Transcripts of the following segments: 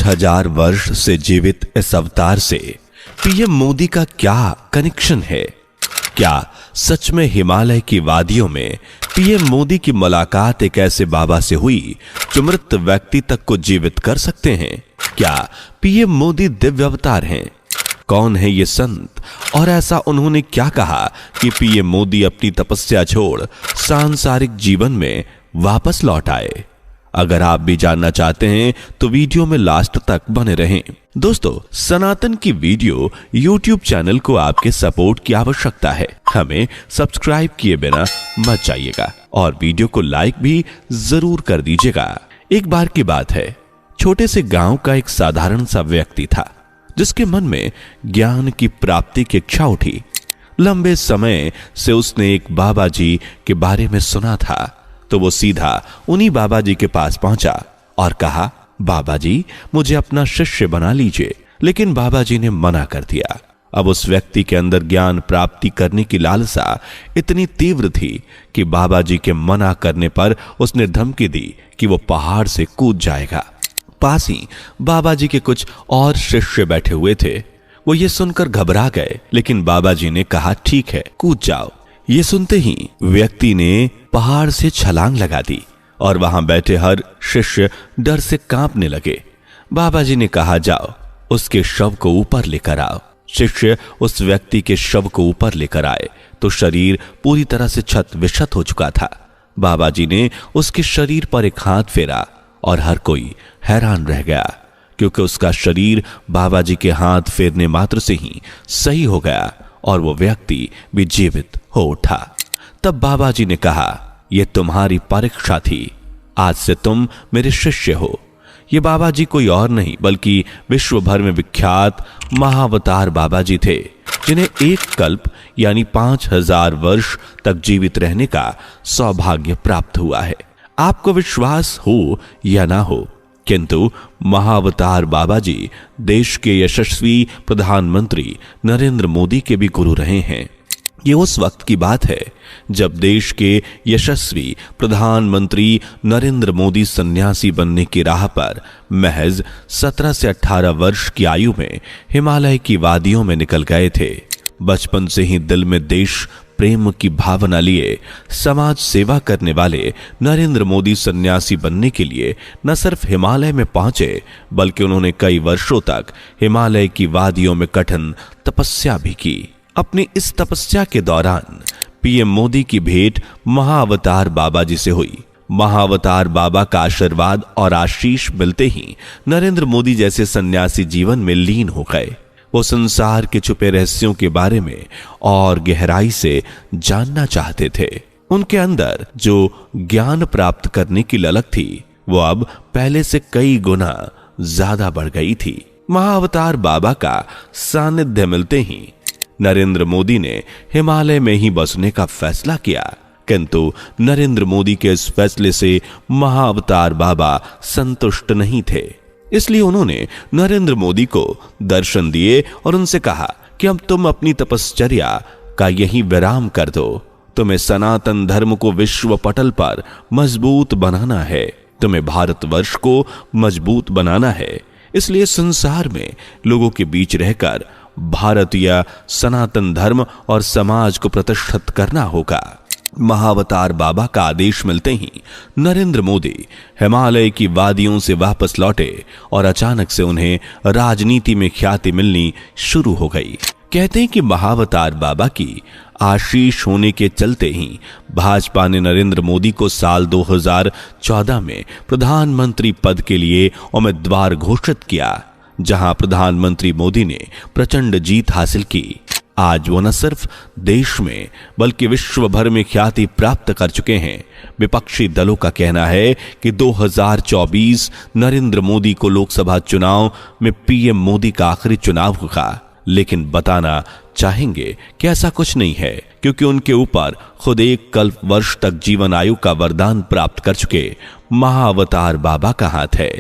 5000 वर्ष से जीवित इस अवतार से पीएम मोदी का क्या कनेक्शन है? क्या सच में हिमालय की वादियों में पीएम मोदी की मुलाकात एक ऐसे बाबा से हुई जो मृत व्यक्ति तक को जीवित कर सकते हैं? क्या पीएम मोदी दिव्य अवतार हैं? कौन है ये संत और ऐसा उन्होंने क्या कहा कि पीएम मोदी अपनी तपस्या छोड़ सांसारिक जीवन में वापस लौट आए? अगर आप भी जानना चाहते हैं तो वीडियो में लास्ट तक बने रहें। दोस्तों, सनातन की वीडियो यूट्यूब चैनल को आपके सपोर्ट की आवश्यकता है। हमें सब्सक्राइब किए बिना मत जाइएगा और वीडियो को लाइक भी जरूर कर दीजिएगा। एक बार की बात है, छोटे से गांव का एक साधारण सा व्यक्ति था जिसके मन में ज्ञान की प्राप्ति की इच्छा उठी। लंबे समय से उसने एक बाबा जी के बारे में सुना था, तो वो सीधा उन्हीं बाबा जी के पास पहुंचा और कहा, बाबा जी मुझे अपना शिष्य बना लीजिए। लेकिन बाबा जी ने मना कर दिया। अब उस व्यक्ति के अंदर ज्ञान प्राप्ति करने की लालसा इतनी तीव्र थी कि बाबा जी के मना करने पर उसने धमकी दी कि वो पहाड़ से कूद जाएगा। पास ही बाबा जी के कुछ और शिष्य बैठे हुए थे। वो ये सुनकर घबरा गए, लेकिन बाबा जी ने कहा, ठीक है, कूद जाओ। ये सुनते ही व्यक्ति ने पहाड़ से छलांग लगा दी और वहां बैठे हर शिष्य डर से कांपने लगे। बाबा जी ने कहा, जाओ उसके शव को ऊपर लेकर आओ। शिष्य उस व्यक्ति के शव को ऊपर लेकर आए तो शरीर पूरी तरह से क्षत विक्षत हो चुका था। बाबा जी ने उसके शरीर पर एक हाथ फेरा और हर कोई हैरान रह गया, क्योंकि उसका शरीर बाबा जी के हाथ फेरने मात्र से ही सही हो गया और वो व्यक्ति भी जीवित हो उठा। तब बाबा जी ने कहा, यह तुम्हारी परीक्षा थी, आज से तुम मेरे शिष्य हो। ये बाबा जी कोई और नहीं बल्कि विश्व भर में विख्यात महाअवतार बाबा जी थे, जिन्हें एक कल्प यानी 5000 वर्ष तक जीवित रहने का सौभाग्य प्राप्त हुआ है। आपको विश्वास हो या ना हो, किंतु महाअवतार बाबा जी देश के यशस्वी प्रधानमंत्री नरेंद्र मोदी के भी गुरु रहे हैं। ये उस वक्त की बात है जब देश के यशस्वी प्रधानमंत्री नरेंद्र मोदी सन्यासी बनने की राह पर महज 17 से 18 वर्ष की आयु में हिमालय की वादियों में निकल गए थे। बचपन से ही दिल में देश प्रेम की भावना लिए समाज सेवा करने वाले नरेंद्र मोदी सन्यासी बनने के लिए न सिर्फ हिमालय में पहुंचे, बल्कि उन्होंने कई वर्षों तक हिमालय की वादियों में कठिन तपस्या भी की। अपनी इस तपस्या के दौरान पीएम मोदी की भेंट महाअवतार बाबा जी से हुई। महाअवतार बाबा का आशीर्वाद और आशीष मिलते ही नरेंद्र मोदी जैसे सन्यासी जीवन में लीन हो गए। वो संसार के छुपे रहस्यों के बारे में और गहराई से जानना चाहते थे। उनके अंदर जो ज्ञान प्राप्त करने की ललक थी, वो अब पहले से कई गुना ज्यादा बढ़ गई थी। महाअवतार बाबा का सानिध्य मिलते ही नरेंद्र मोदी ने हिमालय में ही बसने का फैसला किया, किंतु नरेंद्र मोदी के इस फैसले से महाअवतार बाबा संतुष्ट नहीं थे। इसलिए उन्होंने नरेंद्र मोदी को दर्शन दिए और उनसे कहा कि अब तुम अपनी तपश्चर्या का यही विराम कर दो। तुम्हें सनातन धर्म को विश्व पटल पर मजबूत बनाना है, तुम्हें भारतवर्ष को मजबूत बनाना है। इसलिए संसार में लोगों के बीच रहकर भारतीय सनातन धर्म और समाज को प्रतिष्ठित करना होगा। महाअवतार बाबा का आदेश मिलते ही नरेंद्र मोदी हिमालय की वादियों से वापस लौटे और अचानक से उन्हें राजनीति में ख्याति मिलनी शुरू हो गई। कहते हैं कि महाअवतार बाबा की आशीष होने के चलते ही भाजपा ने नरेंद्र मोदी को साल 2014 में प्रधानमंत्री पद के लिए उम्मीदवार घोषित किया, जहां प्रधानमंत्री मोदी ने प्रचंड जीत हासिल की। आज वो न सिर्फ देश में बल्कि विश्व भर में ख्याति प्राप्त कर चुके हैं। विपक्षी दलों का कहना है कि 2024 नरेंद्र मोदी को लोकसभा चुनाव में पीएम मोदी का आखिरी चुनाव होगा, लेकिन बताना चाहेंगे कि ऐसा कुछ नहीं है, क्योंकि उनके ऊपर खुद एक कल्प वर्ष तक जीवन आयु का वरदान प्राप्त कर चुके महाअवतार बाबा का हाथ है।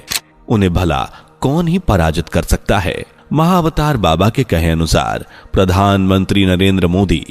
उन्हें भला कौन ही पराजित कर सकता है। महाअवतार बाबा के कहे अनुसार प्रधानमंत्री नरेंद्र मोदी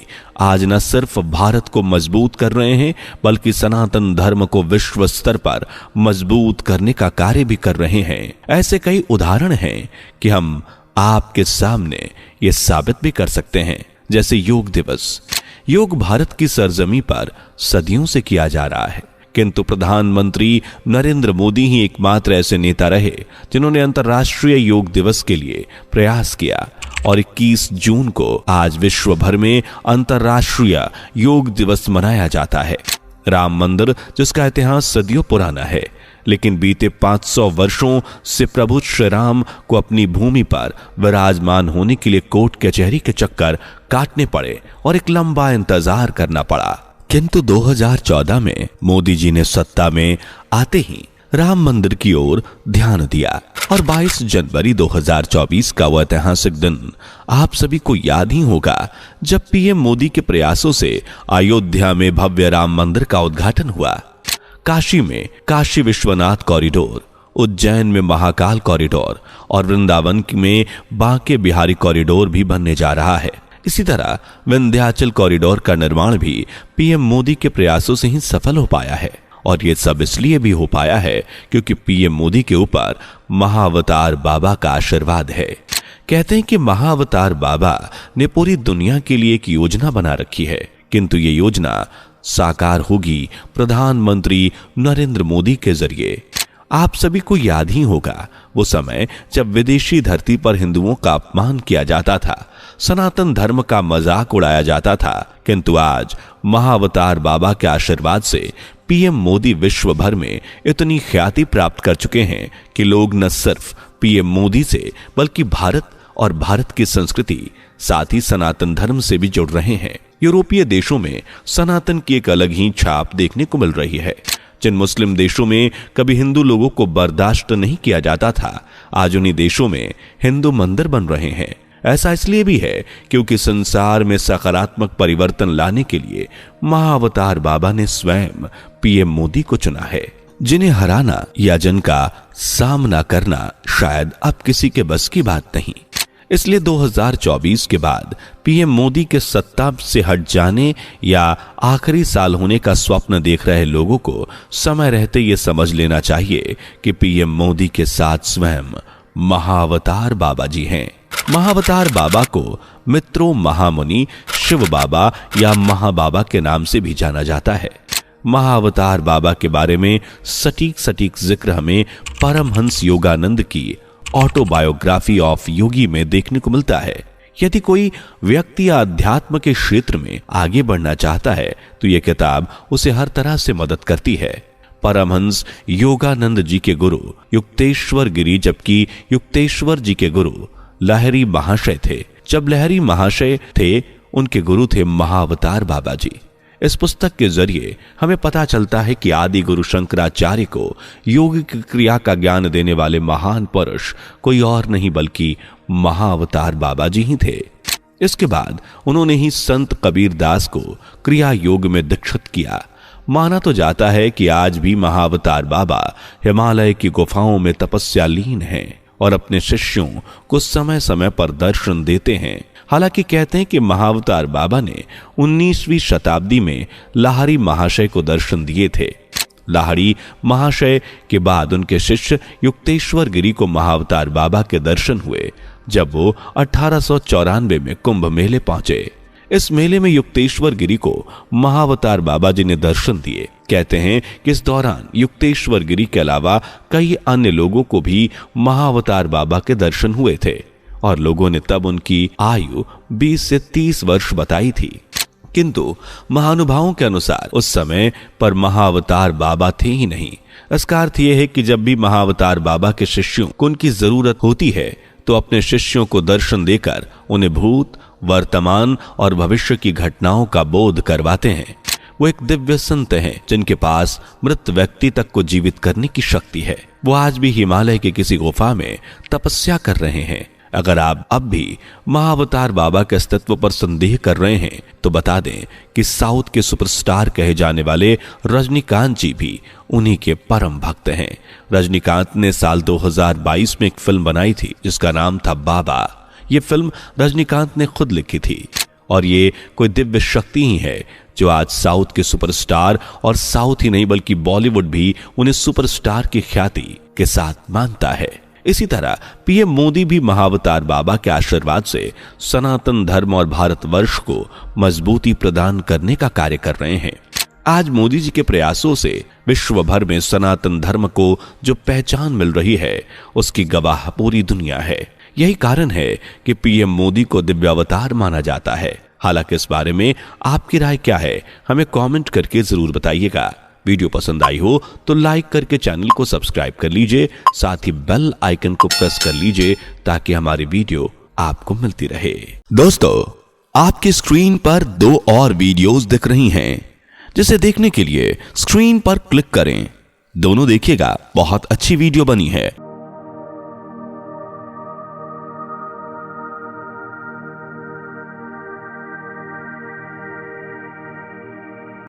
आज न सिर्फ भारत को मजबूत कर रहे हैं, बल्कि सनातन धर्म को विश्व स्तर पर मजबूत करने का कार्य भी कर रहे हैं। ऐसे कई उदाहरण हैं कि हम आपके सामने ये साबित भी कर सकते हैं। जैसे योग दिवस। योग भारत की सरजमी पर सदियों से किया जा रहा है, किंतु प्रधानमंत्री नरेंद्र मोदी ही एकमात्र ऐसे नेता रहे जिन्होंने अंतर्राष्ट्रीय योग दिवस के लिए प्रयास किया और 21 जून को आज विश्व भर में अंतर्राष्ट्रीय योग दिवस मनाया जाता है। राम मंदिर, जिसका इतिहास सदियों पुराना है, लेकिन बीते 500 वर्षों से प्रभु श्री राम को अपनी भूमि पर विराजमान होने के लिए कोर्ट कचहरी के चक्कर काटने पड़े और एक लंबा इंतजार करना पड़ा। किंतु 2014 में मोदी जी ने सत्ता में आते ही राम मंदिर की ओर ध्यान दिया और 22 जनवरी 2024 का वह ऐतिहासिक दिन आप सभी को याद ही होगा जब पीएम मोदी के प्रयासों से अयोध्या में भव्य राम मंदिर का उद्घाटन हुआ। काशी में काशी विश्वनाथ कॉरिडोर, उज्जैन में महाकाल कॉरिडोर और वृंदावन में बांके बिहारी कॉरिडोर भी बनने जा रहा है। इसी तरह विंध्याचल कॉरिडोर का निर्माण भी पीएम मोदी के प्रयासों से ही सफल हो पाया है और ये सब इसलिए भी हो पाया है क्योंकि पीएम मोदी के ऊपर महाअवतार बाबा का आशीर्वाद है। कहते हैं कि महाअवतार बाबा ने पूरी दुनिया के लिए एक योजना बना रखी है, किंतु ये योजना साकार होगी प्रधानमंत्री नरेंद्र मोदी के जरिए। आप सभी को याद ही होगा वो समय जब विदेशी धरती पर हिंदुओं का अपमान किया जाता था, सनातन धर्म का मजाक उड़ाया जाता था, किंतु आज महाअवतार बाबा के आशीर्वाद से पीएम मोदी विश्व भर में इतनी ख्याति प्राप्त कर चुके हैं कि लोग न सिर्फ पीएम मोदी से बल्कि भारत और भारत की संस्कृति, साथ ही सनातन धर्म से भी जुड़ रहे हैं। यूरोपीय देशों में सनातन की एक अलग ही छाप देखने को मिल रही है। जिन मुस्लिम देशों में कभी हिंदू लोगों को बर्दाश्त नहीं किया जाता था, आज उन्हीं देशों में हिंदू मंदिर बन रहे हैं। ऐसा इसलिए भी है क्योंकि संसार में सकारात्मक परिवर्तन लाने के लिए महाअवतार बाबा ने स्वयं पीएम मोदी को चुना है, जिन्हें हराना या जिनका सामना करना शायद अब किसी के बस की बात नहीं। इसलिए 2024 के बाद पीएम मोदी के सत्ता से हट जाने या आखिरी साल होने का स्वप्न देख रहे लोगों को समय रहते ये समझ लेना चाहिए कि पीएम मोदी के साथ स्वयं महाअवतार बाबा जी हैं। महाअवतार बाबा को मित्रों महामुनि, शिव बाबा या महाबाबा के नाम से भी जाना जाता है। महाअवतार बाबा के बारे में सटीक जिक्र हमें परमहंस योगानंद की ऑटोबायोग्राफी ऑफ योगी में देखने को मिलता है। यदि कोई व्यक्ति अध्यात्म के क्षेत्र में आगे बढ़ना चाहता है तो यह किताब उसे हर तरह से मदद करती है। परमहंस योगानंद जी के गुरु युक्तेश्वर गिरी, जबकि युक्तेश्वर जी के गुरु लहरी महाशय थे। जब लहरी महाशय थे, उनके गुरु थे महाअवतार बाबा जी। इस पुस्तक के जरिए हमें पता चलता है कि आदि गुरु शंकराचार्य को योग की क्रिया का ज्ञान देने वाले महान पुरुष कोई और नहीं बल्कि महाअवतार बाबा जी ही थे। इसके बाद उन्होंने ही संत कबीर दास को क्रिया योग में दीक्षित किया। माना तो जाता है कि आज भी महाअवतार बाबा हिमालय की गुफाओं में तपस्या लीन हैं और अपने शिष्यों को समय समय पर दर्शन देते हैं। हालांकि कहते हैं कि महाअवतार बाबा ने 19वीं शताब्दी में लाहिरी महाशय को दर्शन दिए थे। लाहिरी महाशय के बाद उनके शिष्य युक्तेश्वर गिरी को महाअवतार बाबा के दर्शन हुए जब वो 1894 में कुंभ मेले पहुंचे। इस मेले में युक्तेश्वर गिरी को महाअवतार बाबा जी ने दर्शन दिए। कहते हैं कि इस दौरान युक्तेश्वर गिरी के अलावा कई अन्य लोगों को भी महाअवतार बाबा के दर्शन हुए थे और लोगों ने तब उनकी आयु 20 से 30 वर्ष बताई थी। किंतु महानुभावों के अनुसार उस समय पर महाअवतार बाबा थे ही नहीं। इसका अर्थ यह है कि जब भी महाअवतार बाबा के शिष्यों को उनकी जरूरत होती है तो अपने शिष्यों को दर्शन देकर उन्हें भूत, वर्तमान और भविष्य की घटनाओं का बोध करवाते हैं। वो एक दिव्य संत हैं जिनके पास मृत व्यक्ति तक को जीवित करने की शक्ति है। वो आज भी हिमालय के किसी गुफा में तपस्या कर रहे हैं। अगर आप अब भी महाअवतार बाबा के अस्तित्व पर संदेह कर रहे हैं तो बता दें कि साउथ के सुपरस्टार कहे जाने वाले रजनीकांत जी भी उन्हीं के परम भक्त हैं। रजनीकांत ने साल 2022 में एक फिल्म बनाई थी जिसका नाम था बाबा। ये फिल्म रजनीकांत ने खुद लिखी थी और ये कोई दिव्य शक्ति ही है जो आज साउथ के सुपरस्टार और साउथ ही नहीं बल्कि बॉलीवुड भी उन्हें सुपरस्टार की ख्याति के साथ मानता है। इसी तरह पीएम मोदी भी महाअवतार बाबा के आशीर्वाद से सनातन धर्म और भारतवर्ष को मजबूती प्रदान करने का कार्य कर रहे हैं। आज मोदी जी के प्रयासों से विश्व भर में सनातन धर्म को जो पहचान मिल रही है उसकी गवाह पूरी दुनिया है। यही कारण है कि पीएम मोदी को दिव्य अवतार माना जाता है। हालांकि इस बारे में आपकी राय क्या है हमें कमेंट करके जरूर बताइएगा। वीडियो पसंद आई हो तो लाइक करके चैनल को सब्सक्राइब कर लीजिए, साथ ही बेल आइकन को प्रेस कर लीजिए ताकि हमारी वीडियो आपको मिलती रहे। दोस्तों, आपकी स्क्रीन पर 2 और वीडियोस दिख रही हैं, जिसे देखने के लिए स्क्रीन पर क्लिक करें। दोनों देखिएगा, बहुत अच्छी वीडियो बनी है।